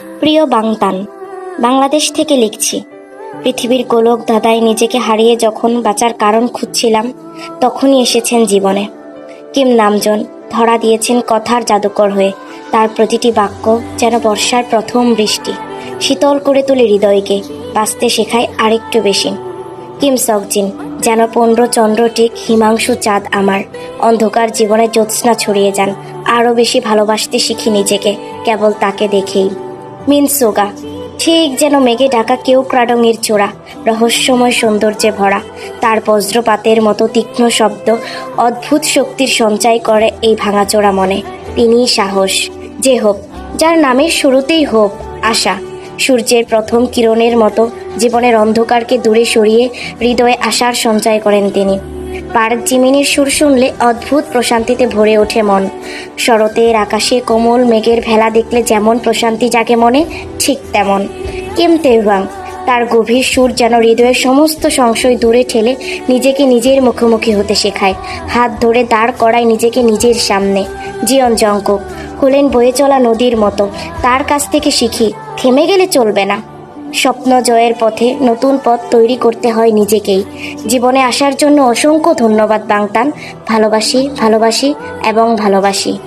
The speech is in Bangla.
প্রিয় বাংতান, বাংলাদেশ থেকে লিখছি। পৃথিবীর গোলক ধাঁধায় নিজেকে হারিয়ে যখন বাঁচার কারণ খুঁজছিলাম, তখনই এসেছেন জীবনে। কিম নামজন ধরা দিয়েছেন কথার জাদুকর হয়ে। তার প্রতিটি বাক্য যেন বর্ষার প্রথম বৃষ্টি, শীতল করে তোলে হৃদয়কে, বাঁচতে শেখায় আরেকটু বেশি। কিম সকজিন যেন 15 চন্দ্রটিক হিমাংশু চাঁদ, আমার অন্ধকার জীবনে জ্যোৎস্না ছড়িয়ে যান। আরও বেশি ভালোবাসতে শিখি নিজেকে কেবল তাকে দেখেই। মিন সোগা ঠিক যেন মেঘে ঢাকা কেউ ক্রাডঙের চোরা, রহস্যময় সৌন্দর্যে ভরা। তার বজ্রপাতের মতো তীক্ষ্ণ শব্দ অদ্ভুত শক্তির সঞ্চয় করে এই ভাঙাচোরা মনে। তিনিই সাহস, যে হোপ, যার নামের শুরুতেই হোপ, আশা। সূর্যের প্রথম কিরণের মতো জীবনের অন্ধকারকে দূরে সরিয়ে হৃদয়ে আশার সঞ্চয় করেন তিনি। পার্ক জিমিনের সুর শুনলে অদ্ভুত প্রশান্তিতে ভরে ওঠে মন। শরতের আকাশে কোমল মেঘের ভেলা দেখলে যেমন প্রশান্তি জাগে মনে, ঠিক তেমন। কিম তেহওয়াং, তার গভীর সুর যেন হৃদয়ের সমস্ত সংশয় দূরে ঠেলে নিজেকে নিজের মুখোমুখি হতে শেখায়। হাত ধরে দাঁড় করায় নিজেকে নিজের সামনে। জিয়ন জংকুক হলেন বয়ে চলা নদীর মতো, তার কাছ থেকে শিখি থেমে গেলে চলবে না। স্বপ্ন জয়ের পথে নতুন পথ তৈরি করতে হয় নিজেকেই। জীবনে আসার জন্য অসংখ্য ধন্যবাদ বাংতান। ভালোবাসি, ভালোবাসি এবং ভালোবাসি।